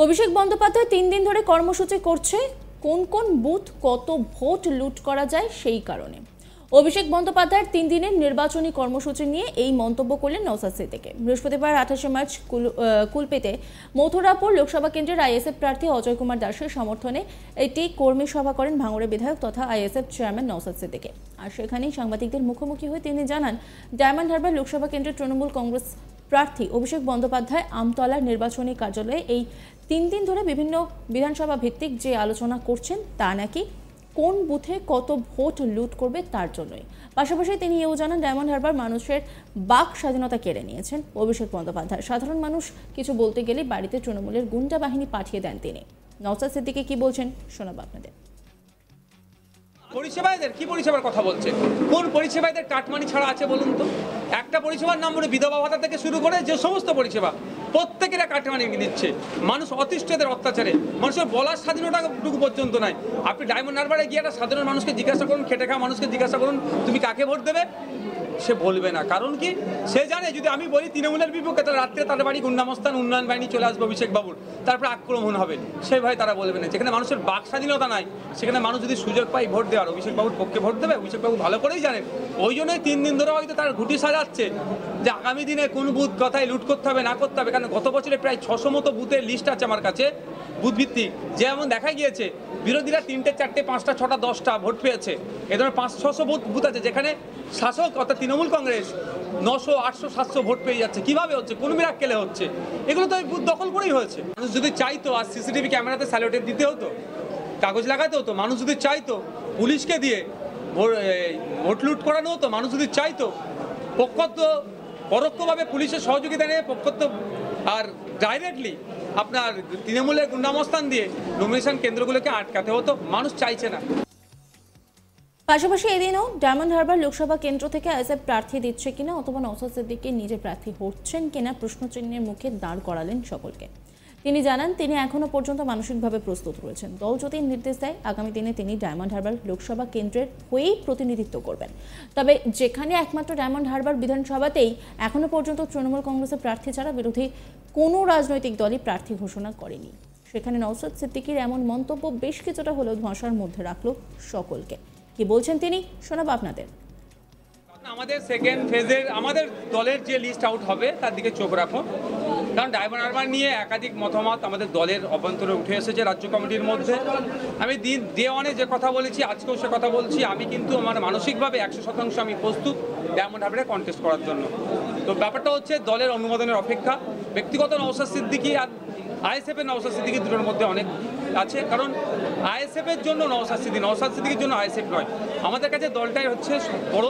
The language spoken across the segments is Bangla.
অভিষেক বন্দ্যোপাধ্যায় 3 দিন ধরে কর্মসূচি করছে কোন কোন বুথ কত ভোট লুট করা যায় সেই কারণে। অভিষেক বন্দ্যোপাধ্যায়ের 3 দিনের নির্বাচনী কর্মসূচি নিয়ে এই মন্তব্য করলেন নওশাদ সিদ্দিকী। বৃহস্পতিবার 28শে মার্চ কুলপেতে মথুরাপুর লোকসভা কেন্দ্রের আইএসএফ প্রার্থী অজয় কুমার দাসের সমর্থনে একটি কর্মী সভা করেন ভাঙড়ের বিধায়ক তথা আইএসএফ চেয়ারম্যান নওশাদ সিদ্দিকী। আর সেখানেই সাংবাদিকদের মুখোমুখি হয়ে তিনি জানান, ডায়মন্ড হারবার লোকসভা কেন্দ্রের তৃণমূল কংগ্রেস প্রার্থী অভিষেক বন্দ্যোপাধ্যায় আমতলার নির্বাচনী কার্যালয়ে এই 3 দিন ধরে বিভিন্ন বিধানসভা ভিত্তিক যে আলোচনা করছেন তা নাকি কোন বুথে কত ভোট লুট করবে তার জন্যই। পাশাপাশি তিনি এও জানান, ডায়মন্ড হারবার মানুষের বাক স্বাধীনতা কেড়ে নিয়েছেন অভিষেক বন্দ্যোপাধ্যায়। সাধারণ মানুষ কিছু বলতে গেলে বাড়িতে তৃণমূলের গুন্ডা বাহিনী পাঠিয়ে দেন তিনি। নওশাদ সিদ্দিকী কি বলছেন শোনাবো আপনাদের। পরিষেবাদের কি পরিষেবার কথা বলছেন? কোন পরিষেবাদের কাটমানি ছাড়া আছে বলুন তো? একটা পরিষেবার নাম বলে বিধবা ভাতা থেকে শুরু করে যে সমস্ত পরিষেবা প্রত্যেকেরা কাটমানি দিচ্ছে। মানুষ অতিষ্ঠদের অত্যাচারে মানুষের বলার স্বাধীনতাটুকু পর্যন্ত নাই। আপনি ডায়মন্ড হারবারে গিয়ে একটা সাধারণ মানুষকে জিজ্ঞাসা করুন, খেটে খাওয়া মানুষকে জিজ্ঞাসা করুন তুমি কাকে ভোট দেবে, সে বলবে না। কারণ কি? সে জানে যদি আমি বলি তৃণমূলের বিপক্ষে তাহলে রাত্রে তাদের বাড়ি গুন্ডামস্তান উন্নয়ন বাহিনী চলে আসবে অভিষেক বাবুর, তারপরে আক্রমণ হবে। সেই ভয় তারা বলবে না। যেখানে মানুষের বাক স্বাধীনতা নাই সেখানে মানুষ যদি সুযোগ পায় ভোট দেওয়ার, অভিষেক বাবুর পক্ষে ভোট দেবে। অভিষেক বাবু ভালো করেই জানেন, ওই জন্যই 3 দিন ধরে হয়তো তার ঘুটি সাজাচ্ছে যে আগামী দিনে কোন বুথ কথায় লুট করতে হবে না করতে হবে। কারণ গত বছরে প্রায় 600 মতো বুথের লিস্ট আছে আমার কাছে বুথ ভিত্তিক, যেমন দেখা গিয়েছে বিরোধীরা 3টে 4টে 5টা 6টা 10টা ভোট পেয়েছে। এ ধরনের 500-600 বুথ আছে যেখানে শাসক অর্থাৎ তৃণমূল কংগ্রেস 900, 800, 700 ভোট পেয়ে যাচ্ছে। কিভাবে হচ্ছে? কোন মিরাক্কেলে হচ্ছে? এগুলো তো বুথ দখল করেই হয়েছে। মানুষ যদি চাইতো আর সিসিটিভি ক্যামেরাতে স্যালোটেপ দিতে হতো, কাগজ লাগাতে হতো। মানুষ যদি চাইতো পুলিশকে দিয়ে ভোট লুট করানো হতো। মানুষ যদি চাইতো পরোক্ষভাবে পুলিশের সহযোগিতা নিয়ে আর ডাইরেক্টলি আপনার তৃণমূলের গুন্ডামস্তান দিয়ে নমিনেশন কেন্দ্রগুলোকে আটকাতে হতো। মানুষ চাইছে না। পাশাপাশি এদিনও ডায়মন্ড হারবার লোকসভা কেন্দ্র থেকে আইএসএফ প্রার্থী দিচ্ছে কিনা অথবা নওশাদ সিদ্দিকী নিজে প্রার্থী হচ্ছেন কিনা প্রশ্নচিহ্নের মুখে দাঁড় করালেন সকলকে। তিনি জানান, তিনি এখনো পর্যন্ত মানসিকভাবে প্রস্তুত রয়েছেন। দল যদি নির্দেশ দেয় আগামী দিনে তিনি ডায়মন্ড হারবার লোকসভা কেন্দ্রের হয়েই প্রতিনিধিত্ব করবেন। তবে যেখানে একমাত্র ডায়মন্ড হারবার বিধানসভাতেই এখনো পর্যন্ত তৃণমূল কংগ্রেসের প্রার্থী ছাড়া বিরোধী কোনো রাজনৈতিক দলই প্রার্থী ঘোষণা করেনি, সেখানে নওশাদ সিদ্দিকীর এমন মন্তব্য বেশ কিছুটা হলেও ধোঁয়াশার মধ্যে রাখলো সকলকে। কি বলছেন তিনি শোনাবো আপনাদের। আমাদের সেকেন্ড ফেজের আমাদের দলের যে লিস্ট আউট হবে তার দিকে চোখ রাখো। কারণ ডায়মন্ড হারবার নিয়ে একাধিক মতামত আমাদের দলের অভ্যন্তরে উঠে এসেছে রাজ্য কমিটির মধ্যে। আমি ডে ওয়ানে যে কথা বলেছি আজকেও সে কথা বলছি, আমি কিন্তু আমার মানসিকভাবে 100% আমি প্রস্তুত ডায়মন্ড হারবারে কন্টেস্ট করার জন্য। তো ব্যাপারটা হচ্ছে দলের অনুমোদনের অপেক্ষা। ব্যক্তিগত নওশাদ সিদ্দিকী আর আইএসএফের নওশাদ সিদ্দিকী দুটোর মধ্যে অনেক আছে। কারণ আইএসএফের জন্য নওশাদ সিদ্দিকীর জন্য আইএসএফ নয়। আমাদের কাছে দলটাই হচ্ছে বড়।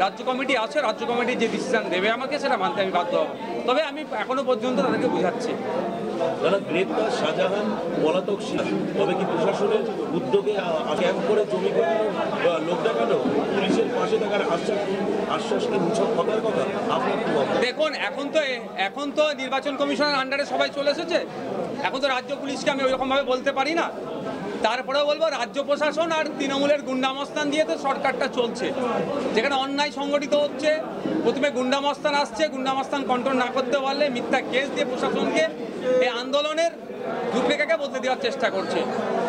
রাজ্য কমিটি আছে, রাজ্য কমিটি যে ডিসিশন দেবে আমাকে সেটা মানতে আমি বাধ্য হব। তবে আমি এখনো পর্যন্ত তাদেরকে বুঝাচ্ছি। যারা গ্রেপ্তার শাহজাহান পলাতক শিশু, তবে কি প্রশাসনের উদ্যোগে ক্যাম্প করে জমি করানোর লোক দেখানো, পুলিশের পাশে থাকার আশ্বাসকে মুছক কথার কথা আপনার কি বলবেন? দেখুন, এখন তো নির্বাচন কমিশনের আন্ডারে সবাই চলে এসেছে। এখন তো রাজ্য পুলিশকে আমি ওইরকমভাবে বলতে পারি না। তারপরেও বলবো রাজ্য প্রশাসন আর তৃণমূলের গুন্ডামস্তান দিয়ে তো সরকারটা চলছে। যেখানে অন্যায় সংগঠিত হচ্ছে, প্রথমে গুন্ডামস্তান আসছে, গুন্ডামস্তান কন্ট্রোল না করতে পারলে মিথ্যা কেস দিয়ে প্রশাসনকে এই আন্দোলনের রূপরেখাকে বদলে দেওয়ার চেষ্টা করছে।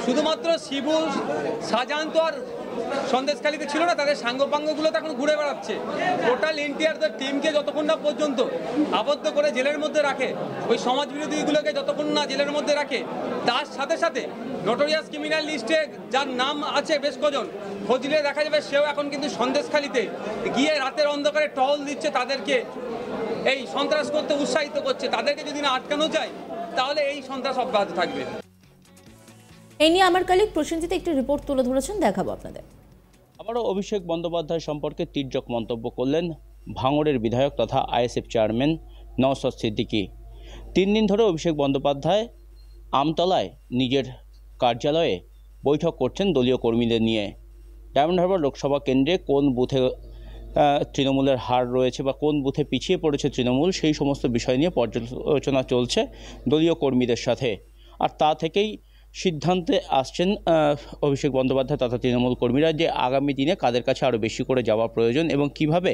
শুধুমাত্র শিবু শাহজাহান তো আর সন্দেশখালীতে ছিল না, তাদের সাঙ্গপাঙ্গগুলো তো এখন ঘুরে বেড়াচ্ছে। টোটাল এনটিআর টিমকে যতক্ষণ না পর্যন্ত আবদ্ধ করে জেলের মধ্যে রাখে, ওই সমাজ বিরোধীগুলোকে যতক্ষণ না জেলের মধ্যে রাখে, তার সাথে সাথে নোটোরিয়াস ক্রিমিনাল লিস্টে যার নাম আছে বেশ কজন, খোঁজলে দেখা যাবে সেও এখন কিন্তু সন্দেশখালীতে গিয়ে রাতের অন্ধকারে টহল দিচ্ছে, তাদেরকে এই সন্ত্রাস করতে উৎসাহিত করছে। তাদেরকে যদি না আটকানো যায় তাহলে এই সন্ত্রাস অব্যাহত থাকবে। এই নিয়ে আমার কলিগ প্রসেনজিৎ একটি রিপোর্ট তুলে ধরেছেন, দেখাবো আপনাদের। আবারও অভিষেক বন্দ্যোপাধ্যায় সম্পর্কে তির্যক মন্তব্য করলেন ভাঙড়ের বিধায়ক তথা আইএসএফ চেয়ারম্যান নওশাদ সিদ্দিকী। 3 দিন ধরে অভিষেক বন্দ্যোপাধ্যায় আমতলায় নিজের কার্যালয়ে বৈঠক করছেন দলীয় কর্মীদের নিয়ে। ডায়মন্ড হারবার লোকসভা কেন্দ্রে কোন বুথে তৃণমূলের হার রয়েছে বা কোন বুথে পিছিয়ে পড়েছে তৃণমূল, সেই সমস্ত বিষয় নিয়ে পর্যালোচনা চলছে দলীয় কর্মীদের সাথে। আর তা থেকেই সিদ্ধান্তে আসছেন অভিষেক বন্দ্যোপাধ্যায় তথা তৃণমূল কর্মীরা যে আগামী দিনে কাদের কাছে আরও বেশি করে যাওয়া প্রয়োজন এবং কিভাবে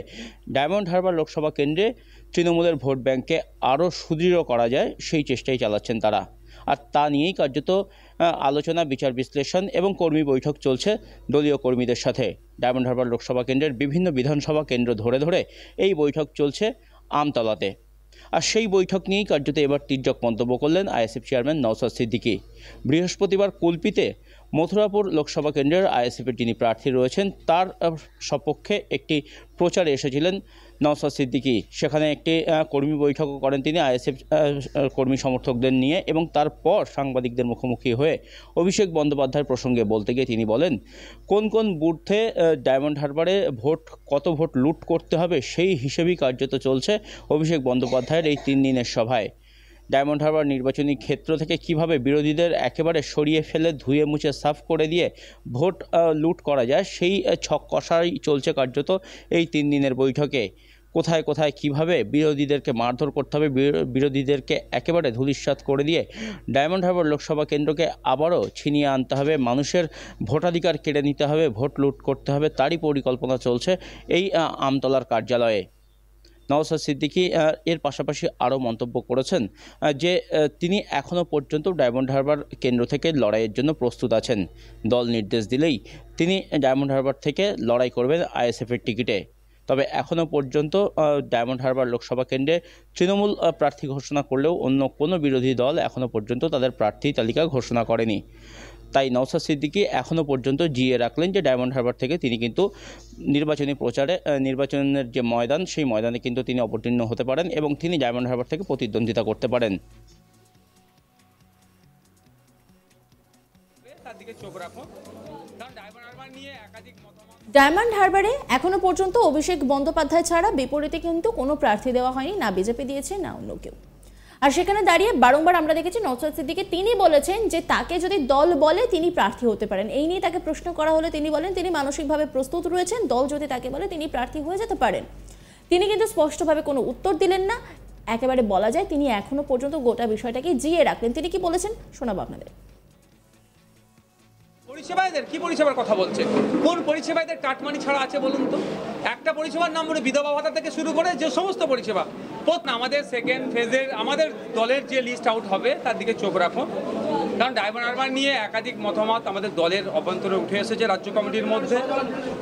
ডায়মন্ড হারবার লোকসভা কেন্দ্রে তৃণমূলের ভোট ব্যাংককে আরও সুদৃঢ় করা যায় সেই চেষ্টাই চালাচ্ছেন তারা। আর তা নিয়েই কার্যত আলোচনা, বিচার বিশ্লেষণ এবং কর্মী বৈঠক চলছে দলীয় কর্মীদের সাথে। ডায়মন্ড হারবার লোকসভা কেন্দ্রের বিভিন্ন বিধানসভা কেন্দ্র ধরে ধরে এই বৈঠক চলছে আমতলাতে। আর সেই বৈঠক নিয়েই কার্যত এবার তির্যক মন্তব্য করলেন আইএসএফ চেয়ারম্যান নওশাদ সিদ্দিকী। বৃহস্পতিবার কুলপিতে মথুরাপুর লোকসভা কেন্দ্রের আইএসএফের যিনি প্রার্থী রয়েছেন তার সপক্ষে একটি প্রচারে এসেছিলেন নওশাদ সিদ্দিকী। সেখানে একটি কর্মী বৈঠকও করেন তিনি আইএসএফ কর্মী সমর্থকদের নিয়ে, এবং তারপর সাংবাদিকদের মুখোমুখি হয়ে অভিষেক বন্দ্যোপাধ্যায়ের প্রসঙ্গে বলতে গিয়ে তিনি বলেন, কোন কোন বুথে ডায়মন্ড হারবারে কত ভোট লুট করতে হবে সেই হিসেবেই কার্যত চলছে অভিষেক বন্দ্যোপাধ্যায়ের এই 3 দিনের সভায়। ডায়মন্ড হারবার নির্বাচনী ক্ষেত্র থেকে কিভাবে বিরোধীদের একেবারে সরিয়ে ফেলে ধুয়ে মুছে সাফ করে দিয়ে ভোট লুট করা যায় সেই ছক কষাই চলছে কার্যত এই 3 দিনের বৈঠকে। কোথায় কোথায় কিভাবে বিরোধীদেরকে মারধর করতে হবে, বিরোধীদেরকে একেবারে ধূলিসাৎ করে দিয়ে ডায়মন্ড হারবার লোকসভা কেন্দ্রকে আবারও ছিনিয়ে আনতে হবে, মানুষের ভোটাধিকার কেড়ে নিতে হবে, ভোট লুট করতে হবে, তারই পরিকল্পনা চলছে এই আমতলার কার্যালয়ে। নওশাদ সিদ্দিকী এর পাশাপাশি আরও মন্তব্য করেছেন যে তিনি এখনও পর্যন্ত ডায়মন্ড হারবার কেন্দ্র থেকে লড়াইয়ের জন্য প্রস্তুত আছেন। দল নির্দেশ দিলেই তিনি ডায়মন্ড হারবার থেকে লড়াই করবেন আইএসএফের টিকিটে। তবে এখনও পর্যন্ত ডায়মন্ড হারবার লোকসভা কেন্দ্রে তৃণমূল প্রার্থী ঘোষণা করলেও অন্য কোনো বিরোধী দল এখনও পর্যন্ত তাদের প্রার্থী তালিকা ঘোষণা করেনি। তাই নওশাদ সিদ্দিকী এখনও পর্যন্ত জিয়ে রাখলেন যে ডায়মন্ড হারবার থেকে তিনি কিন্তু নির্বাচনী প্রচারে, নির্বাচনের যে ময়দান সেই ময়দানে কিন্তু তিনি অবতীর্ণ হতে পারেন এবং তিনি ডায়মন্ড হারবার থেকে প্রতিদ্বন্দ্বিতা করতে পারেন। তার দিকে চোখ রাখো, কারণ ডায়মন্ড হারবার নিয়ে একাধিক মতামত। ডায়মন্ড হারবারে এখনো পর্যন্ত অভিষেক বন্দ্যোপাধ্যায় ছাড়া বিপরীতে কিন্তু কোনো প্রার্থী দেওয়া হয়নি, না বিজেপি দিয়েছে না অন্য কেউ। আর সেখানে দাঁড়িয়ে বারংবার আমরা দেখেছি নওশাদ সিদ্দিকী তিনি বলেছেন যে তাকে যদি দল বলে তিনি প্রার্থী হতে পারেন। এই নিয়ে তাকে প্রশ্ন করা হলে তিনি বলেন তিনি মানসিকভাবে প্রস্তুত রয়েছেন, দল যদি তাকে বলে তিনি প্রার্থী হয়ে যেতে পারেন। তিনি কিন্তু স্পষ্টভাবে কোনো উত্তর দিলেন না, একেবারে বলা যায় তিনি এখনো পর্যন্ত গোটা বিষয়টাকে জিয়ে রাখলেন। তিনি কি বলেছেন শোনাবো আপনাদের। পরিষেবাদের কি পরিষেবার কথা বলছেন? কোন পরিষেবাদের কাটমানি ছাড়া আছে বলুন তো? একটা পরিষেবার নাম বলে বিধবা ভাতা থেকে শুরু করে যে সমস্ত পরিষেবা, আমাদের সেকেন্ড ফেজের আমাদের দলের যে লিস্ট আউট হবে তার দিকে চোখ রাখো, কারণ ডায়মন্ড হারবার নিয়ে একাধিক মতামত আমাদের দলের অভ্যন্তরে উঠে এসেছে রাজ্য কমিটির মধ্যে।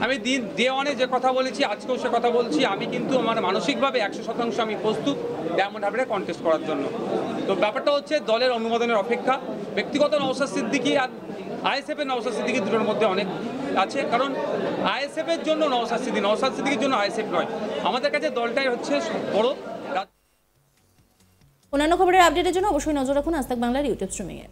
আমি ডে ওয়ানে যে কথা বলেছি আজকেও সে কথা বলছি, আমি কিন্তু আমার মানসিকভাবে 100% আমি প্রস্তুত ডায়মন্ড হারবারে কন্টেস্ট করার জন্য। তো ব্যাপারটা হচ্ছে দলের অনুমোদনের অপেক্ষা। ব্যক্তিগত নওশাদ সিদ্দিকী আর আইএসএফের নওশাদ সিদ্দিকী দুটোর মধ্যে অনেক আছে, কারণ আইএসএফের জন্য নওশাদ সিদ্দিকীর জন্য আইএসএফ নয়, আমাদের কাছে দলটাই হচ্ছে বড়। অন্যান্য খবরের আপডেটের জন্য অবশ্যই নজর রাখুন আজ তাক বাংলার ইউটিউব স্ট্রিমিংয়ে।